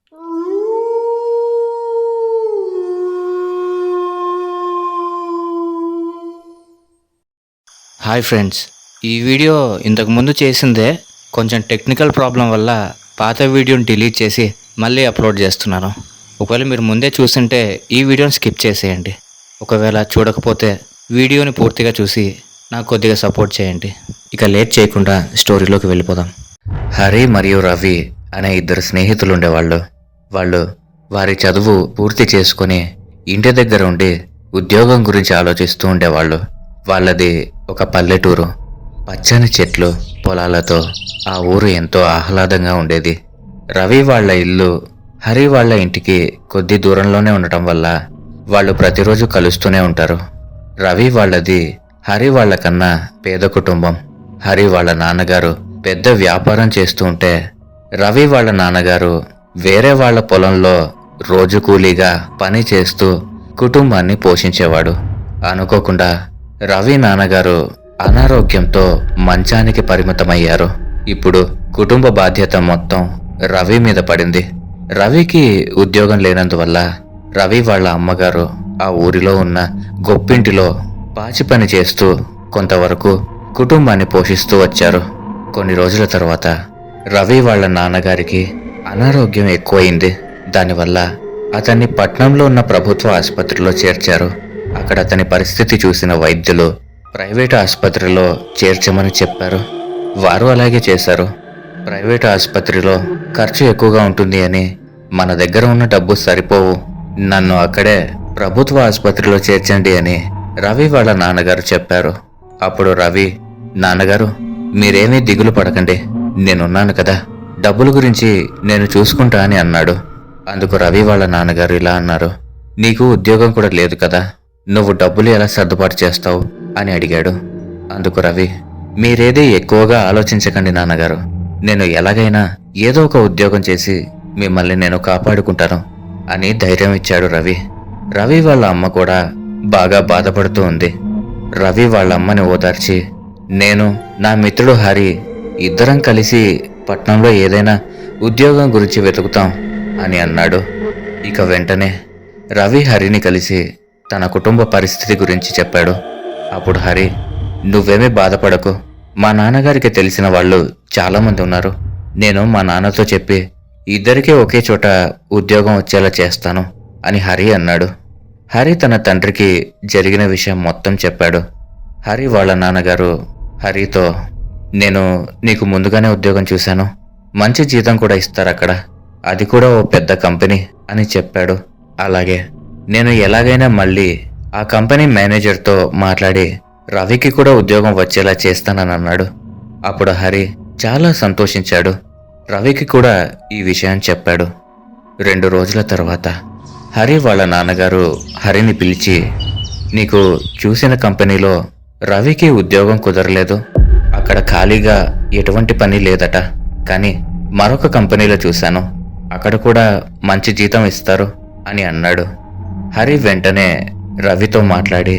Hi friends, ఈ video ఇంతకు ముందు చేసిందే కొంచెం టెక్నికల్ ప్రాబ్లం వల్ల పాత వీడియోని డిలీట్ చేసి మళ్ళీ అప్లోడ్ చేస్తున్నాను. ఒకవేళ మీరు ముందే చూస్తుంటే ఈ వీడియోని స్కిప్ చేసేయండి. ఒకవేళ చూడకపోతే వీడియోని పూర్తిగా చూసి నాకు కొద్దిగా సపోర్ట్ చేయండి. ఇక లేట్ చేయకుండా స్టోరీలోకి వెళ్ళిపోదాం. హరి మరియు రవి అనే ఇద్దరు స్నేహితులు ఉండేవాళ్ళు. వాళ్ళు వారి చదువు పూర్తి చేసుకొని ఇంటి దగ్గర ఉండి ఉద్యోగం గురించి ఆలోచిస్తూ ఉండేవాళ్ళు. వాళ్ళది ఒక పల్లెటూరు. పచ్చని చెట్లు, పొలాలతో ఆ ఊరు ఎంతో ఆహ్లాదంగా ఉండేది. రవి వాళ్ళ ఇల్లు హరి వాళ్ళ ఇంటికి కొద్ది దూరంలోనే ఉండటం వల్ల వాళ్ళు ప్రతిరోజు కలుస్తూనే ఉంటారు. రవి వాళ్ళది హరి వాళ్ళ కన్నా పేద కుటుంబం. హరి వాళ్ళ నాన్నగారు పెద్ద వ్యాపారం చేస్తూ ఉంటే రవి వాళ్ళ నాన్నగారు వేరే వాళ్ళ పొలంలో రోజు కూలీగా పని చేస్తూ కుటుంబాన్ని పోషించేవాడు. అనుకోకుండా రవి నాన్నగారు అనారోగ్యంతో మంచానికి పరిమితమయ్యారు. ఇప్పుడు కుటుంబ బాధ్యత మొత్తం రవి మీద పడింది. రవికి ఉద్యోగం లేనందువల్ల రవి వాళ్ళ అమ్మగారు ఆ ఊరిలో ఉన్న గొప్పింటిలో పాచి పని చేస్తూ కొంతవరకు కుటుంబాన్ని పోషిస్తూ వచ్చారు. కొన్ని రోజుల తర్వాత రవి వాళ్ళ నాన్నగారికి అనారోగ్యం ఎక్కువైంది. దానివల్ల అతన్ని పట్నంలో ఉన్న ప్రభుత్వ ఆసుపత్రిలో చేర్చారు. అక్కడ అతని పరిస్థితి చూసిన వైద్యులు ప్రైవేటు ఆసుపత్రిలో చేర్చమని చెప్పారు. వారు అలాగే చేశారు. ప్రైవేటు ఆసుపత్రిలో ఖర్చు ఎక్కువగా ఉంటుంది అని, మన దగ్గర ఉన్న డబ్బు సరిపోవు, నన్ను అక్కడే ప్రభుత్వ ఆసుపత్రిలో చేర్చండి అని రవి వాళ్ళ నాన్నగారు చెప్పారు. అప్పుడు రవి, నాన్నగారు మీరేమీ దిగులు పడకండి, నేనున్నాను కదా, డబ్బుల గురించి నేను చూసుకుంటా అని అన్నాడు. అందుకు రవి వాళ్ళ నాన్నగారు ఇలా అన్నారు, నీకు ఉద్యోగం కూడా లేదు కదా, నువ్వు డబ్బులు ఎలా సర్దుబాటు చేస్తావు అని అడిగాడు. అందుకు రవి, మీరేదే ఎక్కువగా ఆలోచించకండి నాన్నగారు, నేను ఎలాగైనా ఏదో ఒక ఉద్యోగం చేసి మిమ్మల్ని నేను కాపాడుకుంటాను అని ధైర్యం ఇచ్చాడు రవి. రవి వాళ్ళ అమ్మ కూడా బాగా బాధపడుతూ ఉంది. రవి వాళ్ళ అమ్మని ఓదార్చి, నేను నా మిత్రుడు హరి ఇద్దరం కలిసి పట్నంలో ఏదైనా ఉద్యోగం గురించి వెతుకుతాం అని అన్నాడు. ఇక వెంటనే రవి హరిని కలిసి తన కుటుంబ పరిస్థితి గురించి చెప్పాడు. అప్పుడు హరి, నువ్వేమీ బాధపడకు, మా నాన్నగారికి తెలిసిన వాళ్ళు చాలామంది ఉన్నారు, నేను మా నాన్నతో చెప్పి ఇద్దరికీ ఒకే చోట ఉద్యోగం వచ్చేలా చేస్తాను అని హరి అన్నాడు. హరి తన తండ్రికి జరిగిన విషయం మొత్తం చెప్పాడు. హరి వాళ్ళ నాన్నగారు హరితో, నేను నీకు ముందుగానే ఉద్యోగం చూశాను, మంచి జీతం కూడా ఇస్తారు అక్కడ, అది కూడా ఓ పెద్ద కంపెనీ అని చెప్పాడు. అలాగే నేను ఎలాగైనా మళ్ళీ ఆ కంపెనీ మేనేజర్తో మాట్లాడి రవికి కూడా ఉద్యోగం వచ్చేలా చేస్తానని అన్నాడు. అప్పుడు హరి చాలా సంతోషించాడు. రవికి కూడా ఈ విషయం చెప్పాడు. 2 రోజుల తర్వాత హరి వాళ్ళ నాన్నగారు హరిని పిలిచి, నీకు చూసిన కంపెనీలో రవికి ఉద్యోగం కుదరలేదు, అక్కడ ఖాళీగా ఎటువంటి పని లేదట, కానీ మరొక కంపెనీలో చూశాను, అక్కడ కూడా మంచి జీతం ఇస్తారు అని అన్నాడు. హరి వెంటనే రవితో మాట్లాడి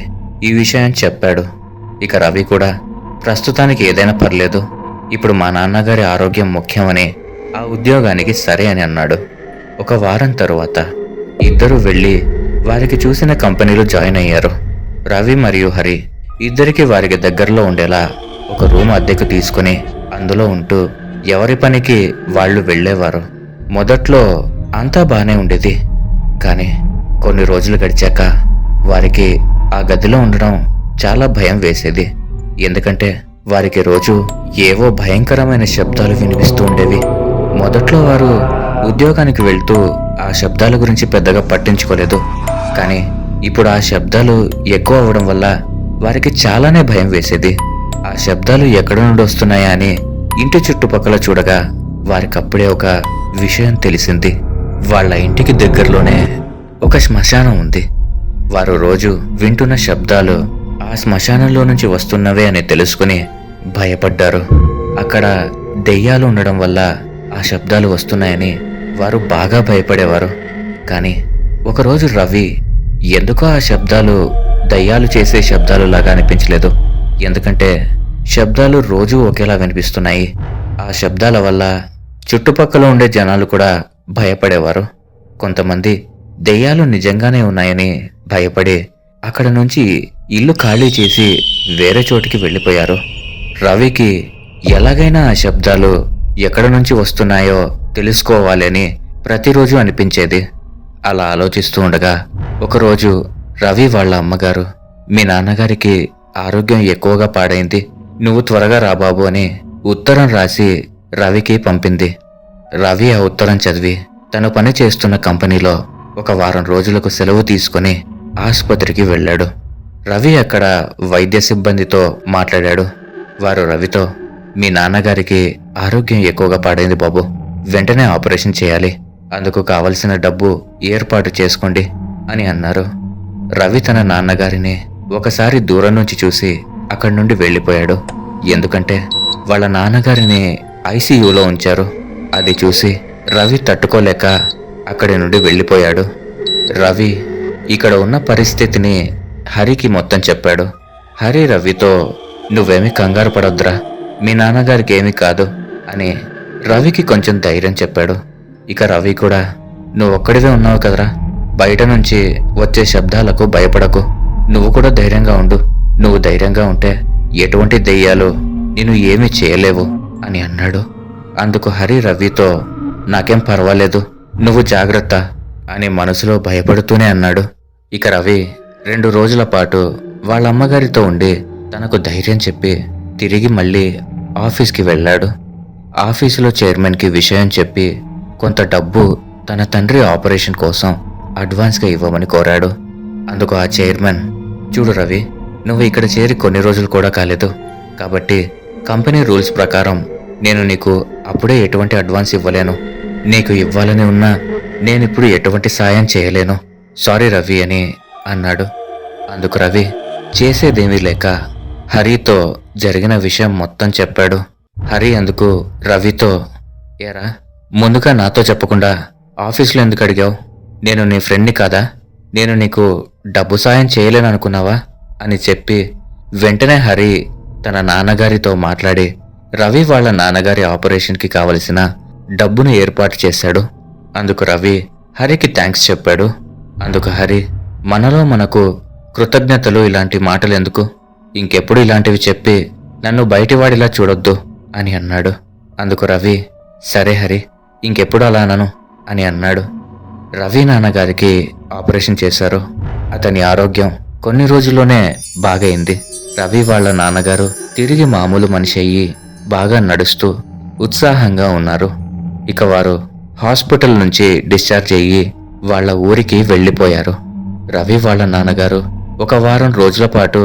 ఈ విషయం చెప్పాడు. ఇక రవి కూడా ప్రస్తుతానికి ఏదైనా పర్లేదు, ఇప్పుడు మా నాన్నగారి ఆరోగ్యం ముఖ్యమని ఆ ఉద్యోగానికి సరే అని అన్నాడు. 1 వారం తరువాత ఇద్దరు వెళ్ళి వారికి చూసిన కంపెనీలో జాయిన్ అయ్యారు. రవి మరియు హరి ఇద్దరికి వారికి దగ్గరలో ఉండేలా ఒక రూమ్ అద్దెకు తీసుకుని అందులో ఉంటూ ఎవరి పనికి వాళ్ళు వెళ్ళేవారు. మొదట్లో అంతా బానే ఉండేది, కానీ కొన్ని రోజులు గడిచాక వారికి ఆ గదిలో ఉండడం చాలా భయం వేసేది. ఎందుకంటే వారికి రోజు ఏవో భయంకరమైన శబ్దాలు వినిపిస్తూ ఉండేవి. మొదట్లో వారు ఉద్యోగానికి వెళ్తూ ఆ శబ్దాల గురించి పెద్దగా పట్టించుకోలేదు, కానీ ఇప్పుడు ఆ శబ్దాలు ఎక్కువ అవడం వల్ల వారికి చాలానే భయం వేసేది. ఆ శబ్దాలు ఎక్కడి నుండి వస్తున్నాయా అని ఇంటి చుట్టుపక్కల చూడగా వారికప్పుడే ఒక విషయం తెలిసింది. వాళ్ళ ఇంటికి దగ్గరలోనే ఒక శ్మశానం ఉంది. వారు రోజు వింటున్న శబ్దాలు ఆ శ్మశానంలో నుంచి వస్తున్నవే అని తెలుసుకుని భయపడ్డారు. అక్కడ దెయ్యాలు ఉండడం వల్ల ఆ శబ్దాలు వస్తున్నాయని వారు బాగా భయపడేవారు. కానీ ఒకరోజు రవి ఎందుకో ఆ శబ్దాలు దయ్యాలు చేసే శబ్దాలు లాగా అనిపించలేదు. ఎందుకంటే శబ్దాలు రోజూ ఒకేలా వినిపిస్తున్నాయి. ఆ శబ్దాల వల్ల చుట్టుపక్కల ఉండే జనాలు కూడా భయపడేవారు. కొంతమంది దెయ్యాలు నిజంగానే ఉన్నాయని భయపడి అక్కడ నుంచి ఇల్లు ఖాళీ చేసి వేరే చోటికి వెళ్ళిపోయారు. రవికి ఎలాగైనా ఆ శబ్దాలు ఎక్కడ నుంచి వస్తున్నాయో తెలుసుకోవాలని ప్రతిరోజు అనిపించేది. అలా ఆలోచిస్తూ ఉండగా ఒకరోజు రవి వాళ్ళ అమ్మగారు, మీ నాన్నగారికి ఆరోగ్యం ఎక్కువగా పాడైంది, నువ్వు త్వరగా రా బాబు అని ఉత్తరం రాసి రవికి పంపింది. రవి ఆ ఉత్తరం చదివి తను పని చేస్తున్న కంపెనీలో ఒక వారం రోజులకు సెలవు తీసుకుని ఆసుపత్రికి వెళ్ళాడు. రవి అక్కడ వైద్య సిబ్బందితో మాట్లాడాడు. వారు రవితో, మీ నాన్నగారికి ఆరోగ్యం ఎక్కువగా పాడైంది బాబు, వెంటనే ఆపరేషన్ చేయాలి, అందుకు కావలసిన డబ్బు ఏర్పాటు చేసుకోండి అని అన్నారు. రవి తన నాన్నగారిని ఒకసారి దూరం నుంచి చూసి అక్కడి నుండి వెళ్ళిపోయాడు. ఎందుకంటే వాళ్ళ నాన్నగారిని ఐసీయూలో ఉంచారు. అది చూసి రవి తట్టుకోలేక అక్కడి నుండి వెళ్ళిపోయాడు. రవి ఇక్కడ ఉన్న పరిస్థితిని హరికి మొత్తం చెప్పాడు. హరి రవితో, నువ్వేమీ కంగారు పడొద్దురా, మీ నాన్నగారికి ఏమీ కాదు అని రవికి కొంచెం ధైర్యం చెప్పాడు. ఇక రవి కూడా, నువ్వు ఒక్కడివే ఉన్నావు కదరా, బయట నుంచి వచ్చే శబ్దాలకు భయపడకు, నువ్వు కూడా ధైర్యంగా ఉండు, నువ్వు ధైర్యంగా ఉంటే ఎటువంటి దెయ్యాలు నిన్ను ఏమీ చేయలేవు అని అన్నాడు. అందుకు హరి రవితో, నాకేం పర్వాలేదు, నువ్వు జాగ్రత్త అని మనసులో భయపడుతూనే అన్నాడు. ఇక రవి 2 రోజుల పాటు వాళ్ళ అమ్మగారితో ఉండి తనకు ధైర్యం చెప్పి తిరిగి మళ్ళీ ఆఫీస్కి వెళ్ళాడు. ఆఫీసులో చైర్మన్కి విషయం చెప్పి కొంత డబ్బు తన తండ్రి ఆపరేషన్ కోసం అడ్వాన్స్గా ఇవ్వమని కోరాడు. అందుకు ఆ చైర్మన్, చూడు రవి, నువ్వు ఇక్కడ చేరి కొన్ని రోజులు కూడా కాలేదు, కాబట్టి కంపెనీ రూల్స్ ప్రకారం నేను నీకు అప్పుడే ఎటువంటి అడ్వాన్స్ ఇవ్వలేను, నీకు ఇవ్వాలని ఉన్నా నేనిప్పుడు ఎటువంటి సాయం చేయలేను, సారీ రవి అని అన్నాడు. అందుకు రవి చేసేదేమీ లేక హరితో జరిగిన విషయం మొత్తం చెప్పాడు. హరి అందుకు రవితో, ఏరా, ముందుగా నాతో చెప్పకుండా ఆఫీస్లో ఎందుకు అడిగావు? నేను నీ ఫ్రెండ్ని కాదా? నేను నీకు డబ్బు సాయం చేయలేను అనుకున్నావా అని చెప్పి వెంటనే హరి తన నాన్నగారితో మాట్లాడి రవి వాళ్ళ నాన్నగారి ఆపరేషన్కి కావలసిన డబ్బును ఏర్పాటు చేశాడు. అందుకు రవి హరికి థ్యాంక్స్ చెప్పాడు. అందుకు హరి, మనలో మనకు కృతజ్ఞతలు, ఇలాంటి మాటలు ఎందుకు, ఇంకెప్పుడు ఇలాంటివి చెప్పి నన్ను బయటివాడిలా చూడొద్దు అని అన్నాడు. అందుకు రవి, సరే హరి, ఇంకెప్పుడు అలా అనను అని అన్నాడు. రవి నాన్నగారికి ఆపరేషన్ చేశారు. అతని ఆరోగ్యం కొన్ని రోజుల్లోనే బాగైంది. రవి వాళ్ళ నాన్నగారు తిరిగి మామూలు మనిషి అయ్యి బాగా నడుస్తూ ఉత్సాహంగా ఉన్నారు. ఇక వారు హాస్పిటల్ నుంచి డిశ్చార్జ్ అయ్యి వాళ్ళ ఊరికి వెళ్ళిపోయారు. రవి వాళ్ళ నాన్నగారు ఒక వారం రోజుల పాటు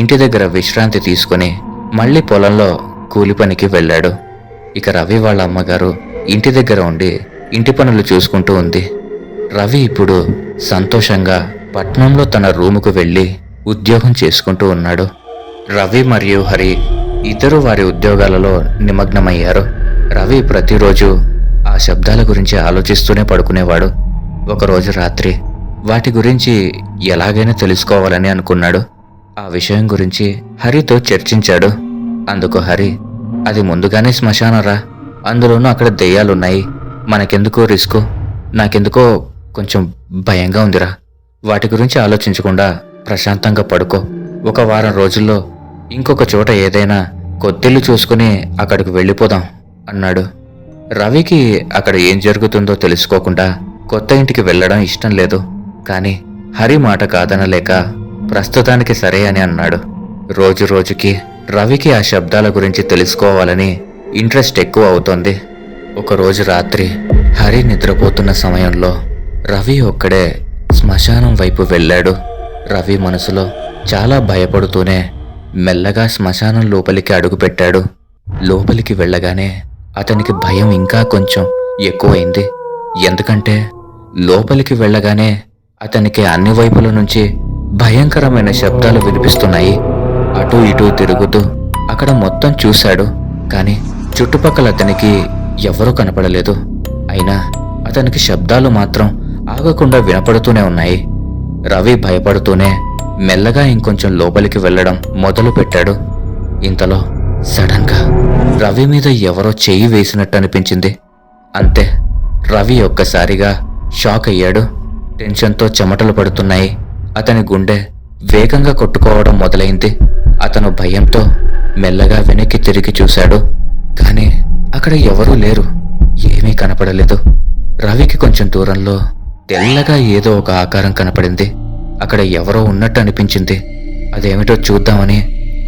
ఇంటి దగ్గర విశ్రాంతి తీసుకుని మళ్ళీ పొలంలో కూలి పనికి వెళ్ళాడు. ఇక రవి వాళ్ళ అమ్మగారు ఇంటి దగ్గర ఉండి ఇంటి పనులు చూసుకుంటూ ఉంది. రవి ఇప్పుడు సంతోషంగా పట్నంలో తన రూముకు వెళ్ళి ఉద్యోగం చేసుకుంటూ ఉన్నాడు. రవి మరియు హరి ఇద్దరు వారి ఉద్యోగాలలో నిమగ్నమయ్యారు. రవి ప్రతిరోజు ఆ శబ్దాల గురించి ఆలోచిస్తూనే పడుకునేవాడు. ఒకరోజు రాత్రి వాటి గురించి ఎలాగైనా తెలుసుకోవాలని అనుకున్నాడు. ఆ విషయం గురించి హరితో చర్చించాడు. అందుకు హరి, అది ముందుగానే శ్మశానరా, అందులోనూ అక్కడ దెయ్యాలున్నాయి, మనకెందుకు రిస్కు, నాకెందుకో కొంచెం భయంగా ఉందిరా, వాటి గురించి ఆలోచించకుండా ప్రశాంతంగా పడుకో, ఒక వారం రోజుల్లో ఇంకొక చోట ఏదైనా కొత్తిల్లు చూసుకుని అక్కడికి వెళ్ళిపోదాం అన్నాడు. రవికి అక్కడ ఏం జరుగుతుందో తెలుసుకోకుండా కొత్త ఇంటికి వెళ్ళడం ఇష్టం లేదు. కానీ హరి మాట కాదనలేక ప్రస్తుతానికి సరే అని అన్నాడు. రోజు రోజుకి రవికి ఆ శబ్దాల గురించి తెలుసుకోవాలని ఇంట్రెస్ట్ ఎక్కువ అవుతోంది. ఒకరోజు రాత్రి హరి నిద్రపోతున్న సమయంలో రవి ఒక్కడే శ్మశానం వైపు వెళ్ళాడు. రవి మనసులో చాలా భయపడుతూనే మెల్లగా శ్మశానం లోపలికి అడుగుపెట్టాడు. లోపలికి వెళ్ళగానే అతనికి భయం ఇంకా కొంచెం ఎక్కువైంది. ఎందుకంటే లోపలికి వెళ్ళగానే అతనికి అన్ని వైపుల నుంచి భయంకరమైన శబ్దాలు వినిపిస్తున్నాయి. అటూ ఇటూ తిరుగుతూ అక్కడ మొత్తం చూశాడు. కానీ చుట్టుపక్కల అతనికి ఎవరూ కనపడలేదు. అయినా అతనికి శబ్దాలు మాత్రం ఆగకుండా వినపడుతూనే ఉన్నాయి. రవి భయపడుతూనే మెల్లగా ఇంకొంచెం లోపలికి వెళ్ళడం మొదలు పెట్టాడు. ఇంతలో సడన్గా రవి మీద ఎవరో చెయ్యి వేసినట్టు అనిపించింది. అంతే, రవి ఒక్కసారిగా షాక్ అయ్యాడు. టెన్షన్తో చెమటలు పడుతున్నాయి. అతని గుండె వేగంగా కొట్టుకోవడం మొదలైంది. అతను భయంతో మెల్లగా వెనక్కి తిరిగి చూశాడు. కానీ అక్కడ ఎవరూ లేరు. ఏమీ కనపడలేదు. రవికి కొంచెం దూరంలో తెల్లగా ఏదో ఒక ఆకారం కనపడింది. అక్కడ ఎవరో ఉన్నట్టు అనిపించింది. అదేమిటో చూద్దామని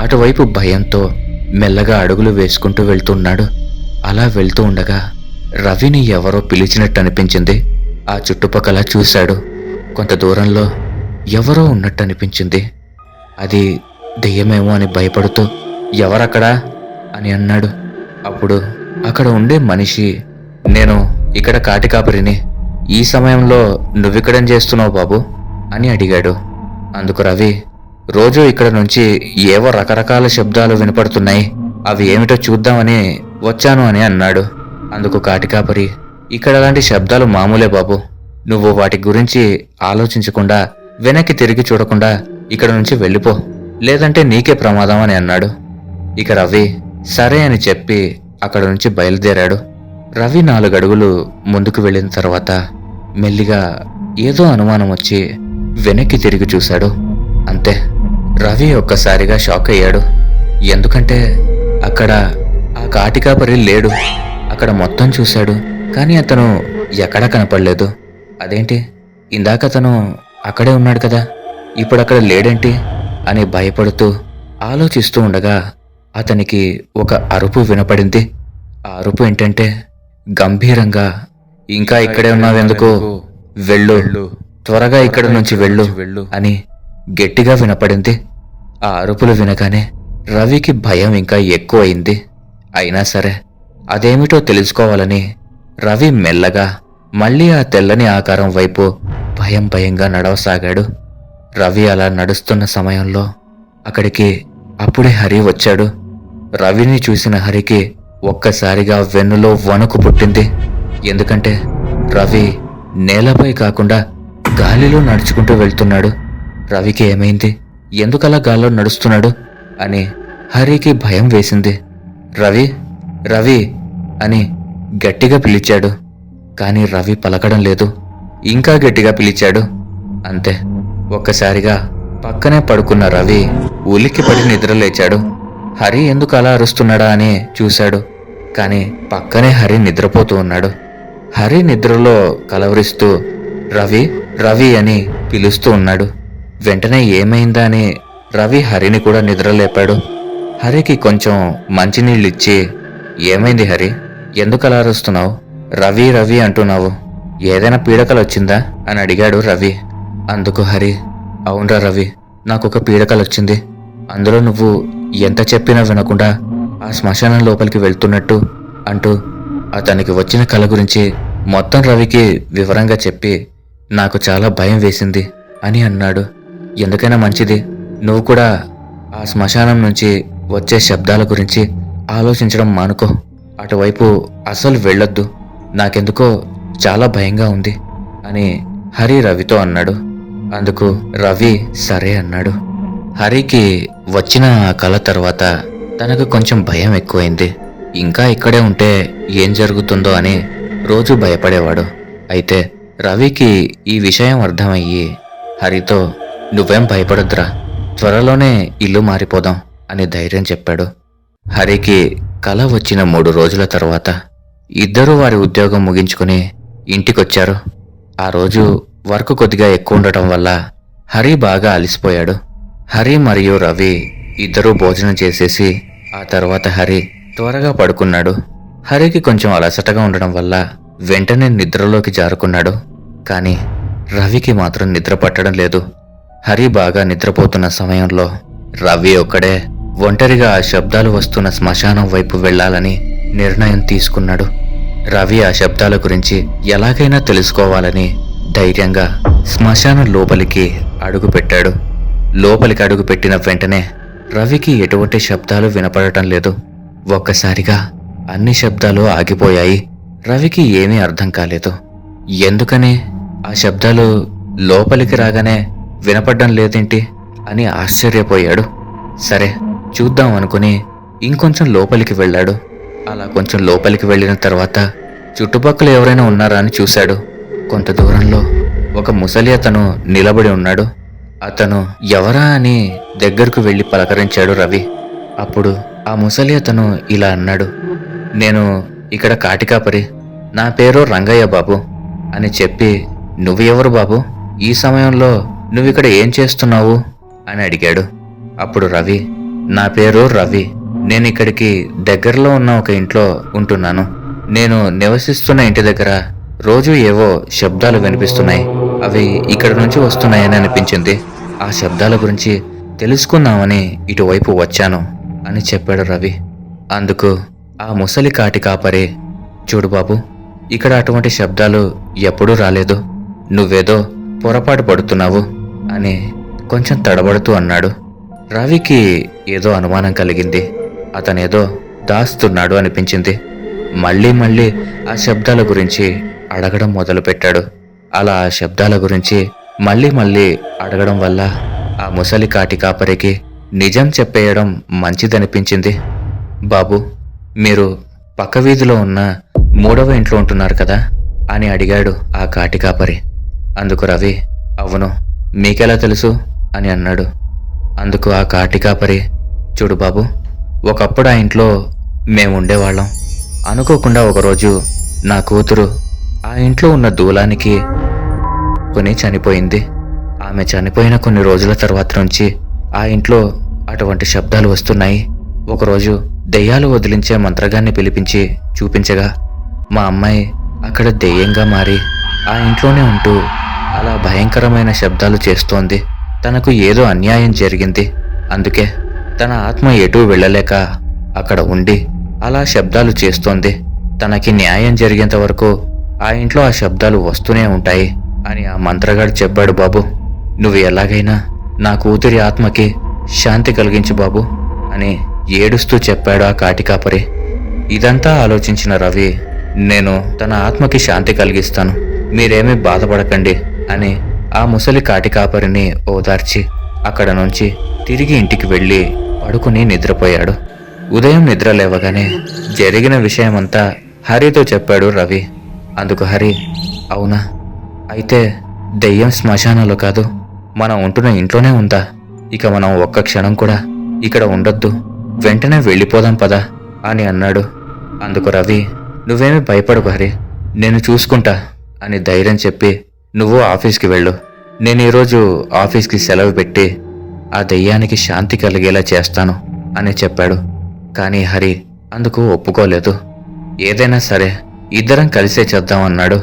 అటువైపు భయంతో మెల్లగా అడుగులు వేసుకుంటూ వెళ్తున్నాడు. అలా వెళ్తూ ఉండగా రవిని ఎవరో పిలిచినట్టు అనిపించింది. ఆ చుట్టుపక్కల చూశాడు. కొంత దూరంలో ఎవరో ఉన్నట్టు అనిపించింది. అది దెయ్యమేమో అని భయపడుతూ ఎవరక్కడా అని అన్నాడు. అప్పుడు అక్కడ ఉండే మనిషి, నేను ఇక్కడ కాటికాపరిని. ఈ సమయంలో నువ్విక్కడేం చేస్తున్నావు బాబు అని అడిగాడు. అందుకు రవి, రోజు ఇక్కడ నుంచి ఏవో రకరకాల శబ్దాలు వినపడుతున్నాయి, అవి ఏమిటో చూద్దామని వచ్చాను అని అన్నాడు. అందుకు కాటికాపరి, ఇక్కడ అలాంటి శబ్దాలు మామూలే బాబు. నువ్వు వాటి గురించి ఆలోచించకుండా వెనక్కి తిరిగి చూడకుండా ఇక్కడ నుంచి వెళ్ళిపో, లేదంటే నీకే ప్రమాదం అని అన్నాడు. ఇక రవి సరే అని చెప్పి అక్కడ నుంచి బయలుదేరాడు. రవి 4 అడుగులు ముందుకు వెళ్ళిన తర్వాత మెల్లిగా ఏదో అనుమానం వచ్చి వెనక్కి తిరిగి చూశాడు. అంతే, రవి ఒక్కసారిగా షాక్ అయ్యాడు. ఎందుకంటే అక్కడ ఆ కాటికాపరి లేడు. అక్కడ మొత్తం చూశాడు, కానీ అతను ఎక్కడా కనపడలేదు. అదేంటి, ఇందాక అతను అక్కడే ఉన్నాడు కదా, ఇప్పుడు అక్కడ లేడేంటి అని భయపడుతూ ఆలోచిస్తూ ఉండగా అతనికి ఒక అరుపు వినపడింది. ఆ అరుపు ఏంటంటే గంభీరంగా, ఇంకా ఇక్కడే ఉన్నావెందుకు, వెళ్ళు, త్వరగా ఇక్కడ నుంచి వెళ్ళు అని గట్టిగా వినపడింది. ఆ అరుపులు వినగానే రవికి భయం ఇంకా ఎక్కువయింది. అయినా సరే అదేమిటో తెలుసుకోవాలని రవి మెల్లగా మళ్ళీ ఆ తెల్లని ఆకారం వైపు భయంగా నడవసాగాడు. రవి అలా నడుస్తున్న సమయంలో అక్కడికి అప్పుడే హరి వచ్చాడు. రవిని చూసిన హరికి ఒక్కసారిగా వెన్నులో వణుకు పుట్టింది. ఎందుకంటే రవి నేలపై కాకుండా గాలిలో నడుచుకుంటూ వెళ్తున్నాడు. రవికి ఏమైంది, ఎందుకలా గాల్లో నడుస్తున్నాడు అని హరికి భయం వేసింది. రవి రవి అని గట్టిగా పిలిచాడు. కానీ రవి పలకడం లేదు. ఇంకా గట్టిగా పిలిచాడు. అంతే, ఒక్కసారిగా పక్కనే పడుకున్న రవి ఉలిక్కిపడి నిద్రలేచాడు. హరి ఎందుకు అలా అరుస్తున్నాడా అని చూశాడు. కానీ పక్కనే హరి నిద్రపోతూ ఉన్నాడు. హరి నిద్రలో కలవరిస్తూ రవి రవి అని పిలుస్తూ ఉన్నాడు. వెంటనే ఏమైందా అని రవి హరిని కూడా నిద్రలేపాడు. హరికి కొంచెం మంచినీళ్ళిచ్చి, ఏమైంది హరి, ఎందుకు అలా అరుస్తున్నావు, రవి రవి అంటున్నావు, ఏదైనా పీడకలొచ్చిందా అని అడిగాడు రవి. అందుకు హరి, అవునరా రవి, నాకొక పీడకలొచ్చింది. అందులో నువ్వు ఎంత చెప్పినా వినకుండా ఆ శ్మశానం లోపలికి వెళ్తున్నట్టు అంటూ అతనికి వచ్చిన కల గురించి మొత్తం రవికి వివరంగా చెప్పి నాకు చాలా భయం వేసింది అని అన్నాడు. ఎందుకైనా మంచిది, నువ్వు కూడా ఆ శ్మశానం నుంచి వచ్చే శబ్దాల గురించి ఆలోచించడం మానుకో, అటువైపు అసలు వెళ్ళొద్దు, నాకెందుకో చాలా భయంగా ఉంది అని హరి రవితో అన్నాడు. అందుకు రవి సరే అన్నాడు. హరికి వచ్చిన ఆ కల తర్వాత తనకు కొంచెం భయం ఎక్కువైంది. ఇంకా ఇక్కడే ఉంటే ఏం జరుగుతుందో అని రోజు భయపడేవాడు. అయితే రవికి ఈ విషయం అర్థమయ్యి హరితో, నువ్వేం భయపడొద్దురా, త్వరలోనే ఇల్లు మారిపోదాం అని ధైర్యం చెప్పాడు. హరికి కల వచ్చిన 3 రోజుల తర్వాత ఇద్దరూ వారి ఉద్యోగం ముగించుకుని ఇంటికొచ్చారు. ఆ రోజు వర్క్ కొద్దిగా ఎక్కువ ఉండటం వల్ల హరి బాగా అలసిపోయాడు. హరి మరియు రవి ఇద్దరూ భోజనం చేసేసి ఆ తర్వాత హరి త్వరగా పడుకున్నాడు. హరికి కొంచెం అలసటగా ఉండడం వల్ల వెంటనే నిద్రలోకి జారుకున్నాడు. కానీ రవికి మాత్రం నిద్ర పట్టడం లేదు. హరి బాగా నిద్రపోతున్న సమయంలో రవి ఒక్కడే ఒంటరిగా ఆ శబ్దాలు వస్తున్న శ్మశానం వైపు వెళ్లాలని నిర్ణయం తీసుకున్నాడు. రవి ఆ శబ్దాల గురించి ఎలాగైనా తెలుసుకోవాలని ధైర్యంగా శ్మశానం లోపలికి అడుగుపెట్టాడు. లోపలికి అడుగుపెట్టిన వెంటనే రవికి ఎటువంటి శబ్దాలు వినపడటం లేదు. ఒక్కసారిగా అన్ని శబ్దాలు ఆగిపోయాయి. రవికి ఏమీ అర్థం కాలేదు. ఎందుకని ఆ శబ్దాలు లోపలికి రాగానే వినపడ్డం లేదేంటి అని ఆశ్చర్యపోయాడు. సరే చూద్దాం అనుకుని ఇంకొంచెం లోపలికి వెళ్ళాడు. అలా కొంచెం లోపలికి వెళ్ళిన తర్వాత చుట్టుపక్కల ఎవరైనా ఉన్నారా అని చూశాడు. కొంత దూరంలో ఒక ముసలి అతను నిలబడి ఉన్నాడు. అతను ఎవరా అని దగ్గరకు వెళ్ళి పలకరించాడు రవి. అప్పుడు ఆ ముసలి అతను ఇలా అన్నాడు, నేను ఇక్కడ కాటికాపరి, నా పేరు రంగయ్య బాబు అని చెప్పి, నువ్వు ఎవరు బాబు, ఈ సమయంలో నువ్విక్కడ ఏం చేస్తున్నావు అని అడిగాడు. అప్పుడు రవి, నా పేరు రవి, నేను ఇక్కడికి దగ్గరలో ఉన్న ఒక ఇంట్లో ఉంటున్నాను. నేను నివసిస్తున్న ఇంటి దగ్గర రోజు ఏవో శబ్దాలు వినిపిస్తున్నాయి. అవి ఇక్కడ నుంచి వస్తున్నాయని అనిపించింది. ఆ శబ్దాల గురించి తెలుసుకుందామని ఇటువైపు వచ్చాను అని చెప్పాడు రవి. అందుకు ఆ ముసలి కాటి కాపరి, చూడు బాబు, ఇక్కడ అటువంటి శబ్దాలు ఎప్పుడూ రాలేదు, నువ్వేదో పొరపాటు పడుతున్నావు అని కొంచెం తడబడుతూ అన్నాడు. రవికి ఏదో అనుమానం కలిగింది. అతనేదో దాస్తున్నాడు అనిపించింది. మళ్ళీ మళ్ళీ ఆ శబ్దాల గురించి అడగడం మొదలుపెట్టాడు. అలా ఆ శబ్దాల గురించి మళ్ళీ మళ్ళీ అడగడం వల్ల ఆ ముసలి కాటి కాపరికి నిజం చెప్పేయడం మంచిదనిపించింది. బాబు, మీరు పక్క వీధిలో ఉన్న 3వ ఇంట్లో ఉంటున్నారు కదా అని అడిగాడు ఆ కాటి కాపరి. అందుకు రవి, అవును, మీకెలా తెలుసు అని అన్నాడు. అందుకు ఆ కాటి కాపరి, చూడు బాబు, ఒకప్పుడు ఆ ఇంట్లో మేముండేవాళ్ళం. అనుకోకుండా ఒకరోజు నా కూతురు ఆ ఇంట్లో ఉన్న దూలానికి కొని చనిపోయింది. ఆమె చనిపోయిన కొన్ని రోజుల తర్వాత నుంచి ఆ ఇంట్లో అటువంటి శబ్దాలు వస్తున్నాయి. ఒకరోజు దెయ్యాలు వదిలించే మంత్రగాన్ని పిలిపించి చూపించగా మా అమ్మాయి అక్కడ దెయ్యంగా మారి ఆ ఇంట్లోనే ఉంటూ అలా భయంకరమైన శబ్దాలు చేస్తోంది. తనకు ఏదో అన్యాయం జరిగింది. అందుకే తన ఆత్మ ఎటూ వెళ్ళలేక అక్కడ ఉండి అలా శబ్దాలు చేస్తోంది. తనకి న్యాయం జరిగేంత వరకు ఆ ఇంట్లో ఆ శబ్దాలు వస్తూనే ఉంటాయి అని ఆ మంత్రగాడు చెప్పాడు. బాబు, నువ్వు ఎలాగైనా నా కూతురి ఆత్మకి శాంతి కలిగించు బాబు అని ఏడుస్తూ చెప్పాడు ఆ కాటికాపరి. ఇదంతా ఆలోచించిన రవి, నేను తన ఆత్మకి శాంతి కలిగిస్తాను, మీరేమీ బాధపడకండి అని ఆ ముసలి కాటికాపరిని ఓదార్చి అక్కడ నుంచి తిరిగి ఇంటికి వెళ్ళి పడుకుని నిద్రపోయాడు. ఉదయం నిద్ర లేవగానే జరిగిన విషయమంతా హరితో చెప్పాడు రవి. అందుకు హరి, అవునా, అయితే దెయ్యం శ్మశానంలో కాదు, మనం ఉంటున్న ఇంట్లోనే ఉందా? ఇక మనం ఒక్క క్షణం కూడా ఇక్కడ ఉండొద్దు, వెంటనే వెళ్ళిపోదాం పదా అని అన్నాడు. అందుకు రవి, నువ్వేమీ భయపడకు హరి, నేను చూసుకుంటా అని ధైర్యం చెప్పి, నువ్వు ఆఫీస్కి వెళ్ళు, నేను ఈరోజు ఆఫీస్కి సెలవు పెట్టి ఆ దెయ్యానికి శాంతి కలిగేలా చేస్తాను అని చెప్పాడు. కానీ హరి అందుకు ఒప్పుకోలేదు. ఏదైనా సరే ఇద్దరం కలిసే చేద్దామన్నాడు.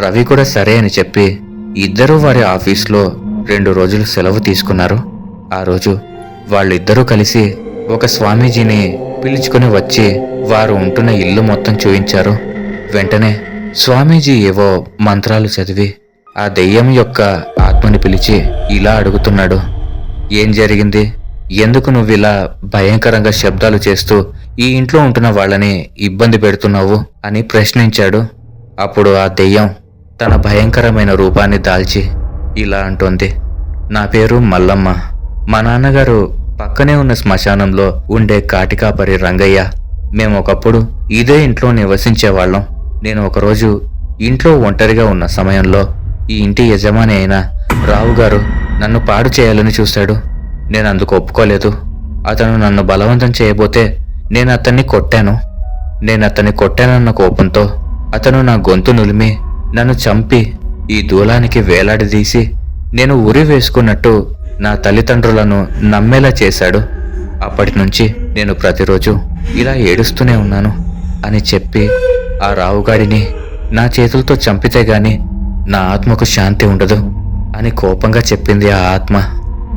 రవి కూడా సరే అని చెప్పి ఇద్దరూ వారి ఆఫీస్లో 2 రోజులు సెలవు తీసుకున్నారు. ఆ రోజు వాళ్ళిద్దరూ కలిసి ఒక స్వామీజీని పిలుచుకుని వచ్చి వారు ఉంటున్న ఇల్లు మొత్తం చూయించారు. వెంటనే స్వామీజీ ఏవో మంత్రాలు చదివి ఆ దెయ్యం యొక్క ఆత్మని పిలిచి ఇలా అడుగుతున్నాడు, ఏం జరిగింది, ఎందుకు నువ్విలా భయంకరంగా శబ్దాలు చేస్తూ ఈ ఇంట్లో ఉంటున్న వాళ్ళని ఇబ్బంది పెడుతున్నావు అని ప్రశ్నించాడు. అప్పుడు ఆ దెయ్యం తన భయంకరమైన రూపాన్ని దాల్చి ఇలా అంటోంది, నా పేరు మల్లమ్మ, మా నాన్నగారు పక్కనే ఉన్న శ్మశానంలో ఉండే కాటికాపరి రంగయ్య, మేము ఒకప్పుడు ఇదే ఇంట్లో నివసించేవాళ్ళం. నేను ఒకరోజు ఇంట్లో ఒంటరిగా ఉన్న సమయంలో ఈ ఇంటి యజమాని అయిన రావు గారు నన్ను పాడు చేయాలని చూశాడు. నేను అందుకు ఒప్పుకోలేదు. అతను నన్ను బలవంతం చేయబోతే నేను అతన్ని కొట్టానన్న కోపంతో అతను నా గొంతు నులిమి నన్ను చంపి ఈ దూలానికి వేలాడదీసి నేను ఉరి వేసుకున్నట్టు నా తల్లిదండ్రులను నమ్మేలా చేశాడు. అప్పటి నుంచి నేను ప్రతిరోజు ఇలా ఏడుస్తూనే ఉన్నాను అని చెప్పి ఆ రావుగాడిని నా చేతులతో చంపితే గాని నా ఆత్మకు శాంతి ఉండదు అని కోపంగా చెప్పింది ఆ ఆత్మ.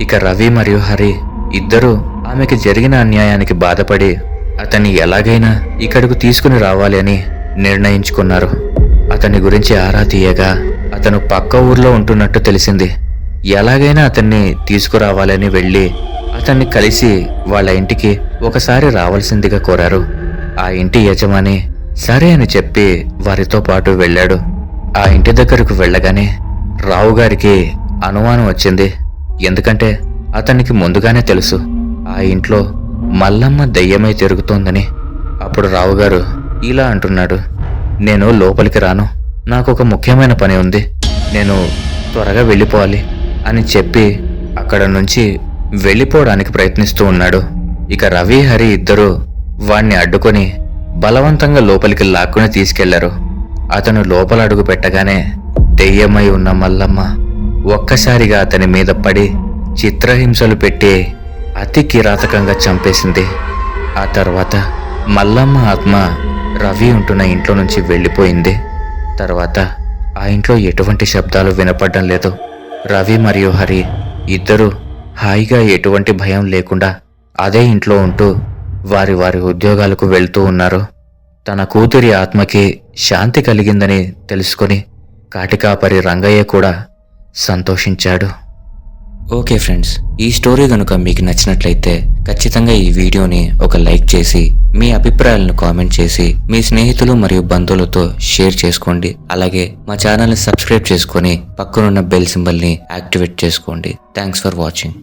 ఇక రవి మరియు హరి ఇద్దరూ ఆమెకి జరిగిన అన్యాయానికి బాధపడి అతన్ని ఎలాగైనా ఇక్కడకు తీసుకుని రావాలి అని నిర్ణయించుకున్నారు. అతని గురించి ఆరా తీయగా అతను పక్క ఊర్లో ఉంటున్నట్టు తెలిసింది. ఎలాగైనా అతన్ని తీసుకురావాలని వెళ్ళి అతన్ని కలిసి వాళ్ళ ఇంటికి ఒకసారి రావాల్సిందిగా కోరారు. ఆ ఇంటి యజమాని సరే అని చెప్పి వారితో పాటు వెళ్ళాడు. ఆ ఇంటి దగ్గరకు వెళ్ళగానే రావుగారికి అనుమానం వచ్చింది. ఎందుకంటే అతనికి ముందుగానే తెలుసు ఆ ఇంట్లో మల్లమ్మ దెయ్యమై తిరుగుతోందని. అప్పుడు రావుగారు ఇలా అంటున్నాడు, నేను లోపలికి రాను, నాకు ఒక ముఖ్యమైన పని ఉంది, నేను త్వరగా వెళ్ళిపోవాలి అని చెప్పి అక్కడ నుంచి వెళ్ళిపోవడానికి ప్రయత్నిస్తూ ఉన్నాడు. ఇక రవి హరి ఇద్దరూ వాణ్ణి అడ్డుకొని బలవంతంగా లోపలికి లాక్కుని తీసుకెళ్లారు. అతను లోపల అడుగు పెట్టగానే దెయ్యమై ఉన్న మల్లమ్మ ఒక్కసారిగా అతని మీద పడి చిత్రహింసలు పెట్టి అతి కిరాతకంగా చంపేసింది. ఆ తర్వాత మల్లమ్మ ఆత్మ రవి ఉంటున్న ఇంట్లో నుంచి వెళ్ళిపోయింది. తర్వాత ఆ ఇంట్లో ఎటువంటి శబ్దాలు వినపడడం లేదు. రవి మరియు హరి ఇద్దరూ హాయిగా ఎటువంటి భయం లేకుండా అదే ఇంట్లో ఉంటూ వారి వారి ఉద్యోగాలకు వెళ్తూ ఉన్నారు. తన కూతురి ఆత్మకి శాంతి కలిగిందని తెలుసుకొని కాటికాపరి రంగయ్య కూడా సంతోషించాడు. ఓకే ఫ్రెండ్స్, ఈ స్టోరీ కనుక మీకు నచ్చినట్లయితే ఖచ్చితంగా ఈ వీడియోని ఒక లైక్ చేసి మీ అభిప్రాయాలను కామెంట్ చేసి మీ స్నేహితులు మరియు బంధువులతో షేర్ చేసుకోండి. అలాగే మా ఛానల్ని సబ్స్క్రైబ్ చేసుకొని పక్కనున్న బెల్ సింబల్ని యాక్టివేట్ చేసుకోండి. Thanks for watching.